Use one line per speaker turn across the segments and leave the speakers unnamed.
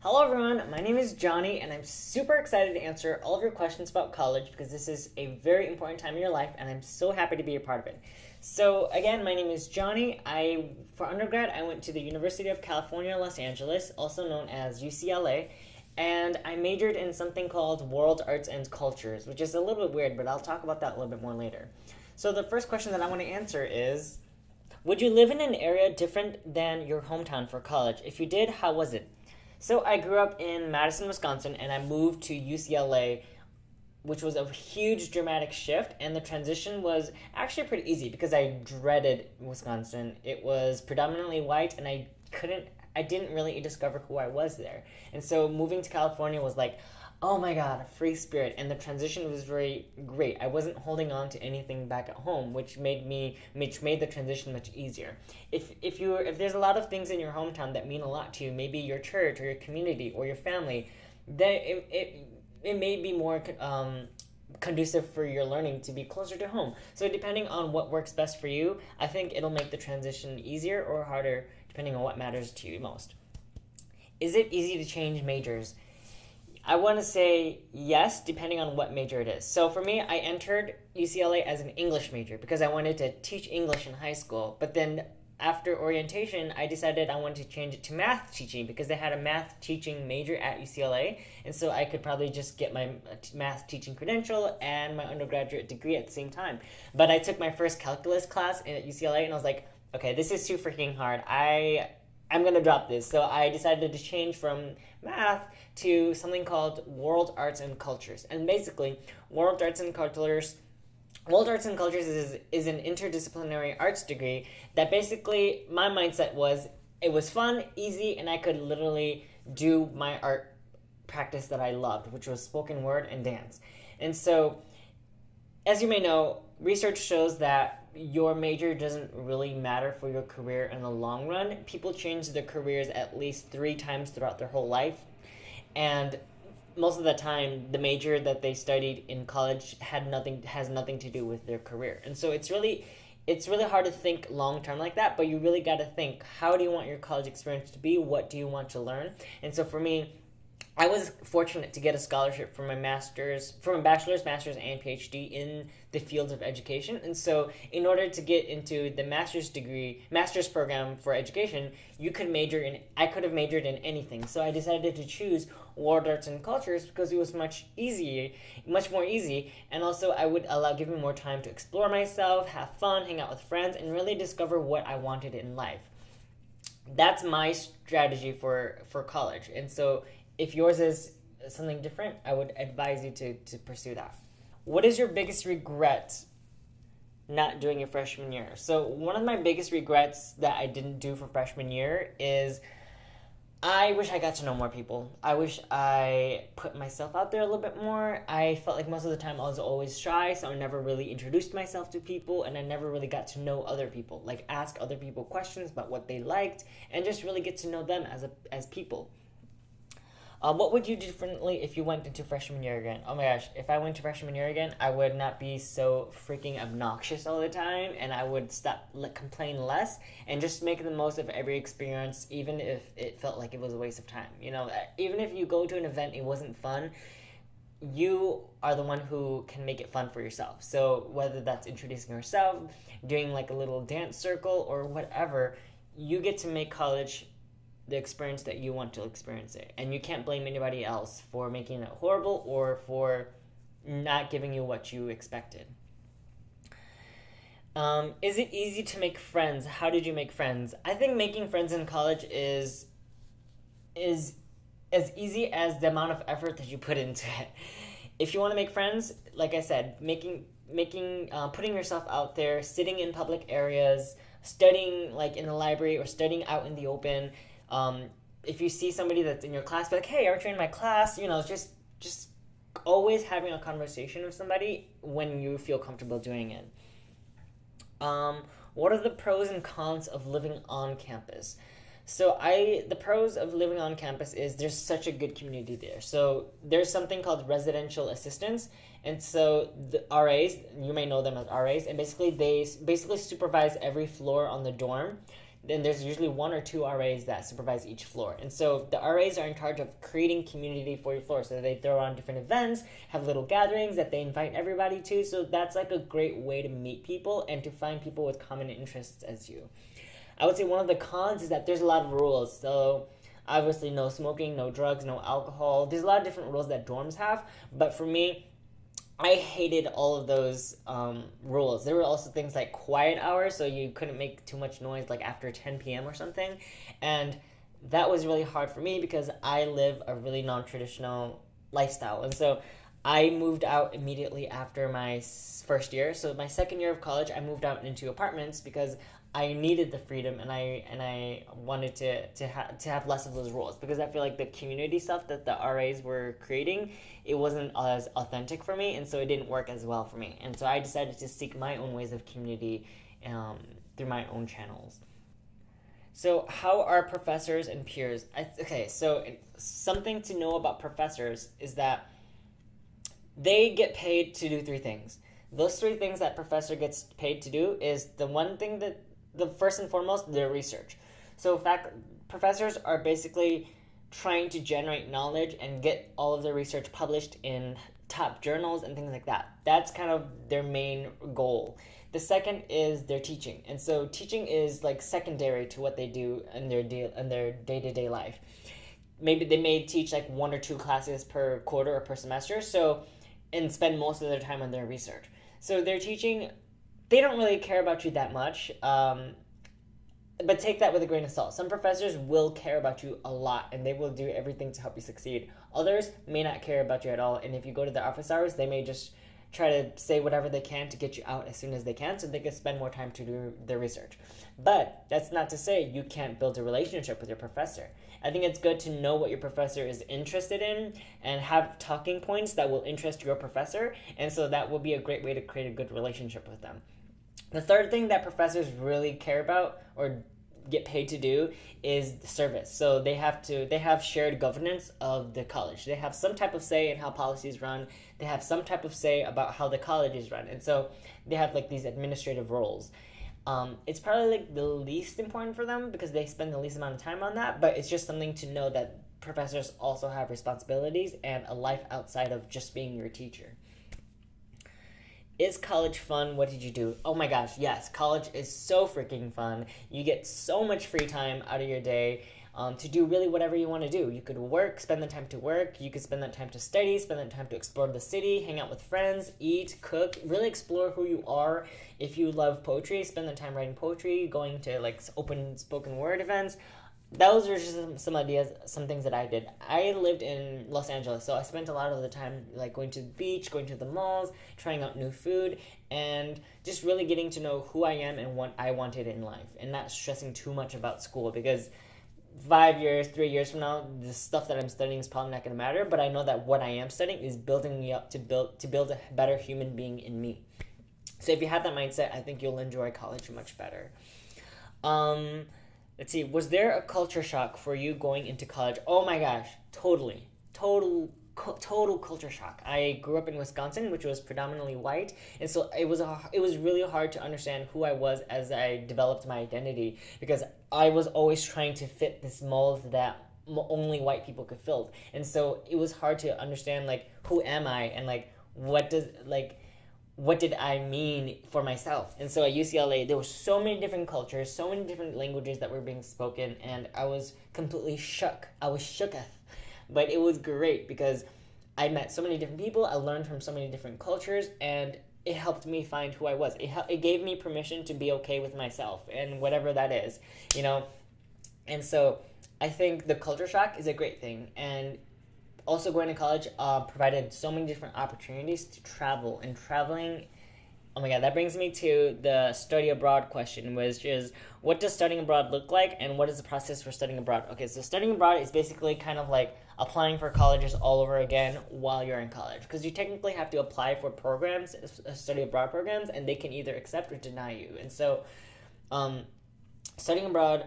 Hello everyone, my name is Johnny and I'm super excited to answer all of your questions about college because this is a very important time in your life and I'm so happy to be a part of it. So again, my name is Johnny. For undergrad, I went to the University of California, Los Angeles, also known as UCLA, and I majored in something called World Arts and Cultures, which is a little bit weird, but I'll talk about that a little bit more later. So the first question that I want to answer is, would you live in an area different than your hometown for college? If you did, how was it? So I grew up in Madison, Wisconsin, and I moved to UCLA, which was a huge dramatic shift, and the transition was actually pretty easy because I dreaded Wisconsin. It was predominantly white, and I didn't really discover who I was there. And so moving to California was like, oh my god, a free spirit, and the transition was very great. I wasn't holding on to anything back at home, which made the transition much easier. If there's a lot of things in your hometown that mean a lot to you, maybe your church or your community or your family, then it may be more conducive for your learning to be closer to home. So depending on what works best for you, I think it'll make the transition easier or harder depending on what matters to you most. Is it easy to change majors? I want to say yes, depending on what major it is. So for me, I entered UCLA as an English major because I wanted to teach English in high school. But then after orientation, I decided I wanted to change it to math teaching because they had a math teaching major at UCLA. And so I could probably just get my math teaching credential and my undergraduate degree at the same time. But I took my first calculus class at UCLA and I was like, okay, this is too freaking hard. I'm going to drop this. So I decided to change from math to something called World Arts and Cultures. And basically, World Arts and Cultures is an interdisciplinary arts degree that basically my mindset was it was fun, easy, and I could literally do my art practice that I loved, which was spoken word and dance. And so, as you may know, research shows that your major doesn't really matter for your career in the long run. People change their careers at least 3 times throughout their whole life. And most of the time, the major that they studied in college has nothing to do with their career. And so it's really hard to think long term like that, but you really got to think, how do you want your college experience to be? What do you want to learn? And so for me, I was fortunate to get a scholarship for my bachelor's, master's, and PhD in the fields of education. And so in order to get into the master's program for education, I could have majored in anything. So I decided to choose World Arts and Cultures because it was much more easy. And also I would give me more time to explore myself, have fun, hang out with friends, and really discover what I wanted in life. That's my strategy for college. And so if yours is something different, I would advise you to pursue that. What is your biggest regret not doing your freshman year? So one of my biggest regrets that I didn't do for freshman year is I wish I got to know more people. I wish I put myself out there a little bit more. I felt like most of the time I was always shy, so I never really introduced myself to people, and I never really got to know other people, like ask other people questions about what they liked, and just really get to know them as people. What would you do differently if you went into freshman year again? Oh my gosh, if I went to freshman year again, I would not be so freaking obnoxious all the time, and I would complain less, and just make the most of every experience, even if it felt like it was a waste of time. Even if you go to an event, it wasn't fun, you are the one who can make it fun for yourself. So whether that's introducing yourself, doing like a little dance circle, or whatever, you get to make college the experience that you want to experience it. And you can't blame anybody else for making it horrible or for not giving you what you expected. Is it easy to make friends? How did you make friends? I think making friends in college is as easy as the amount of effort that you put into it. If you want to make friends, like I said, putting yourself out there, sitting in public areas, studying like in the library or studying out in the open. If you see somebody that's in your class, be like, hey, aren't you in my class? Just always having a conversation with somebody when you feel comfortable doing it. What are the pros and cons of living on campus? So the pros of living on campus is there's such a good community there. So there's something called residential assistants. And so the RAs, you may know them as RAs, and basically they supervise every floor on the dorm. then there's usually 1 or 2 RAs that supervise each floor. And so the RAs are in charge of creating community for your floor. So they throw on different events, have little gatherings that they invite everybody to. So that's like a great way to meet people and to find people with common interests as you. I would say one of the cons is that there's a lot of rules. So obviously no smoking, no drugs, no alcohol. There's a lot of different rules that dorms have. But for me, I hated all of those rules. There were also things like quiet hours, so you couldn't make too much noise like after 10 p.m. or something. And that was really hard for me because I live a really non-traditional lifestyle. And so I moved out immediately after my first year. So my second year of college, I moved out into apartments because I needed the freedom, and I wanted to have less of those rules, because I feel like the community stuff that the RAs were creating, it wasn't as authentic for me, and so it didn't work as well for me. And so I decided to seek my own ways of community through my own channels. So how are professors and peers? So something to know about professors is that they get paid to do 3 things. Those 3 things that professor gets paid to do is the first and foremost, their research. So professors are basically trying to generate knowledge and get all of their research published in top journals and things like that. That's kind of their main goal. The second is their teaching. And so teaching is like secondary to what they do in their day-to-day life. Maybe they may teach like 1 or 2 classes per quarter or per semester, and spend most of their time on their research. So their teaching, they don't really care about you that much, but take that with a grain of salt. Some professors will care about you a lot, and they will do everything to help you succeed. Others may not care about you at all, and if you go to their office hours, they may just try to say whatever they can to get you out as soon as they can so they can spend more time to do their research. But that's not to say you can't build a relationship with your professor. I think it's good to know what your professor is interested in and have talking points that will interest your professor, and so that will be a great way to create a good relationship with them. The third thing that professors really care about or get paid to do is the service. So they have shared governance of the college. They have some type of say in how policies run. They have some type of say about how the college is run. And so they have like these administrative roles. It's probably like the least important for them because they spend the least amount of time on that, but it's just something to know that professors also have responsibilities and a life outside of just being your teacher. Is college fun? What did you do? Oh my gosh, yes. College is so freaking fun. You get so much free time out of your day to do really whatever you want to do. You could work, spend the time to work. You could spend that time to study, spend that time to explore the city, hang out with friends, eat, cook, really explore who you are. If you love poetry, spend the time writing poetry, going to like open spoken word events. Those are just some ideas, some things that I did. I lived in Los Angeles, so I spent a lot of the time like going to the beach, going to the malls, trying out new food, and just really getting to know who I am and what I wanted in life, and not stressing too much about school, because 5 years, 3 years from now, the stuff that I'm studying is probably not going to matter, but I know that what I am studying is building me up to build a better human being in me. So if you have that mindset, I think you'll enjoy college much better. Let's see, was there a culture shock for you going into college? Oh my gosh, totally. Total culture shock. I grew up in Wisconsin, which was predominantly white, and so it was really hard to understand who I was as I developed my identity, because I was always trying to fit this mold that only white people could fill. And so it was hard to understand, like, who am I, and like what did I mean for myself? And so at UCLA, there were so many different cultures, so many different languages that were being spoken, and I was completely shook. I was shooketh. But it was great because I met so many different people, I learned from so many different cultures, and it helped me find who I was. It gave me permission to be okay with myself, and whatever that is, you know? And so I think the culture shock is a great thing, and also going to college provided so many different opportunities to travel, and traveling, oh my god, that brings me to the study abroad question, which is, what does studying abroad look like, and what is the process for studying abroad? Okay, so studying abroad is basically kind of like applying for colleges all over again while you're in college, because you technically have to apply for programs, study abroad programs, and they can either accept or deny you. And so studying abroad,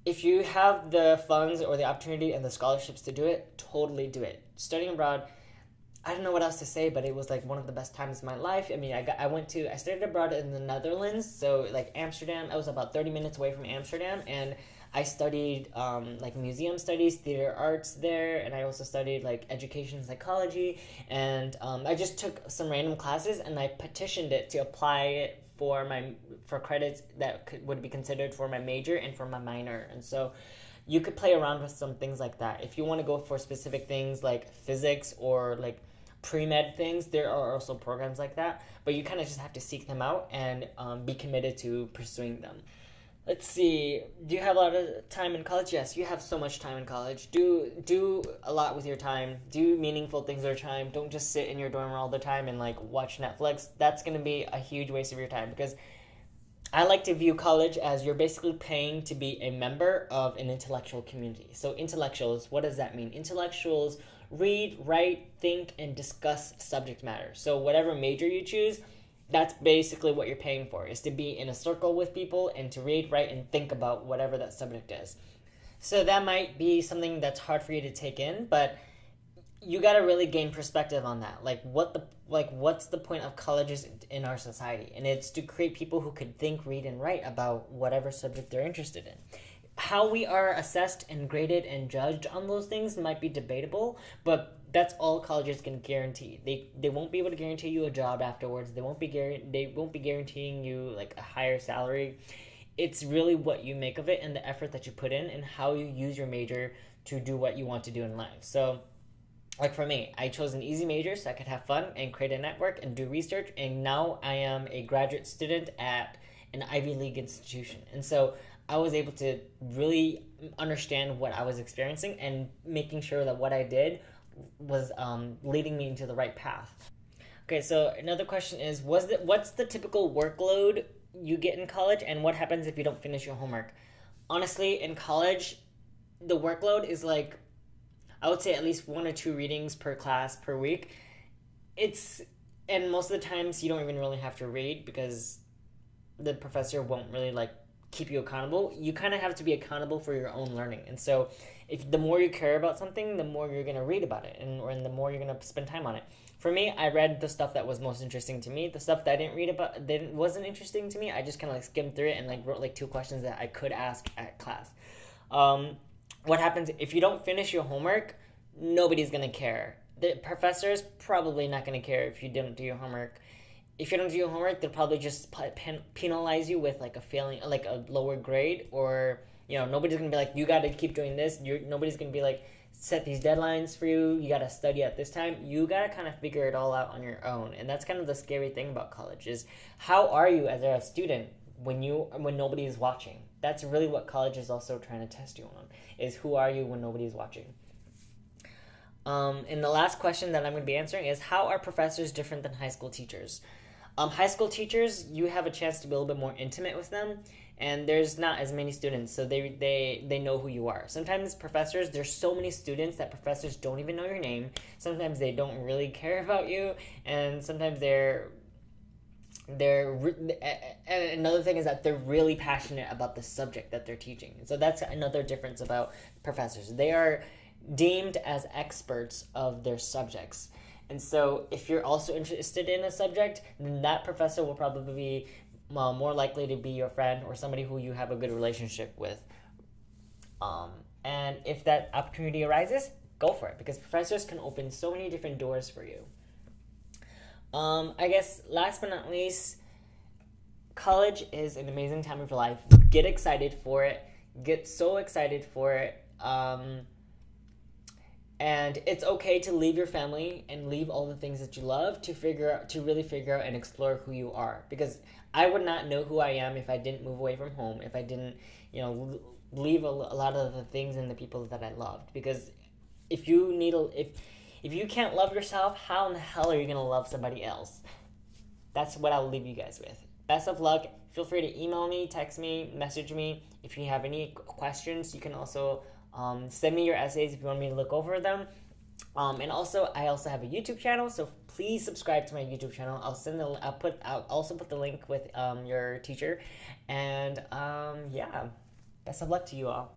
if you have the funds or the opportunity and the scholarships to do it, totally do it. Studying abroad, I don't know what else to say, but it was like one of the best times of my life. I mean, I studied abroad in the Netherlands, so like Amsterdam. I was about 30 minutes away from Amsterdam, and I studied like museum studies, theater arts there, and I also studied like education psychology, and I just took some random classes and I petitioned it to apply it for credits that would be considered for my major and for my minor, and so you could play around with some things like that. If you want to go for specific things like physics or like pre-med things, there are also programs like that, but you kind of just have to seek them out and be committed to pursuing them. Let's see. Do you have a lot of time in college? Yes, you have so much time in college. Do a lot with your time. Do meaningful things with your time. Don't just sit in your dorm all the time and like watch Netflix. That's gonna be a huge waste of your time, because I like to view college as you're basically paying to be a member of an intellectual community. So intellectuals, what does that mean? Intellectuals read, write, think, and discuss subject matter. So whatever major you choose, that's basically what you're paying for, is to be in a circle with people and to read, write, and think about whatever that subject is. So that might be something that's hard for you to take in, but you got to really gain perspective on that. What's the point of colleges in our society? And it's to create people who could think, read, and write about whatever subject they're interested in. How we are assessed and graded and judged on those things might be debatable, but that's all colleges can guarantee. They won't be able to guarantee you a job afterwards. They won't be guaranteeing you like a higher salary. It's really what you make of it and the effort that you put in and how you use your major to do what you want to do in life. So like for me, I chose an easy major so I could have fun and create a network and do research, and now I am a graduate student at an Ivy League institution. And so I was able to really understand what I was experiencing and making sure that what I did was leading me into the right path. Okay, so another question is, what's the typical workload you get in college, and what happens if you don't finish your homework? Honestly, in college, the workload is like, I would say at least 1 or 2 readings per class per week. And most of the times you don't even really have to read because the professor won't really like keep you accountable. You kind of have to be accountable for your own learning. And so if the more you care about something, the more you're going to read about it and the more you're going to spend time on it. For me, I read the stuff that was most interesting to me. The stuff that I didn't read about wasn't interesting to me. I just kind of like skimmed through it and like wrote like 2 questions that I could ask at class. What happens if you don't finish your homework? Nobody's going to care. The professor's probably not going to care if you didn't do your homework. If you don't do your homework, they'll probably just penalize you with like a failing, like a lower grade, or nobody's going to be like, you got to keep doing this. Nobody's going to be like, set these deadlines for you. You got to study at this time. You got to kind of figure it all out on your own. And that's kind of the scary thing about college, is how are you as a student when nobody is watching? That's really what college is also trying to test you on, is who are you when nobody's watching. And the last question that I'm going to be answering is, how are professors different than high school teachers? High school teachers, you have a chance to be a little bit more intimate with them, and there's not as many students, so they know who you are. Sometimes professors, there's so many students that professors don't even know your name. Sometimes they don't really care about you, and sometimes another thing is that they're really passionate about the subject that they're teaching. So that's another difference about professors. They are deemed as experts of their subjects. And so if you're also interested in a subject, then that professor will probably be more likely to be your friend or somebody who you have a good relationship with. And if that opportunity arises, go for it, because professors can open so many different doors for you. I guess last but not least, college is an amazing time of your life. Get excited for it. Get so excited for it. And it's okay to leave your family and leave all the things that you love to really figure out and explore who you are. Because I would not know who I am if I didn't move away from home, if I didn't, leave a lot of the things and the people that I loved. Because if you can't love yourself, how in the hell are you going to love somebody else? That's what I'll leave you guys with. Best of luck. Feel free to email me, text me, message me. If you have any questions, you can also send me your essays if you want me to look over them. And also, I also have a YouTube channel, so please subscribe to my YouTube channel. I'll also put the link with your teacher. And yeah, best of luck to you all.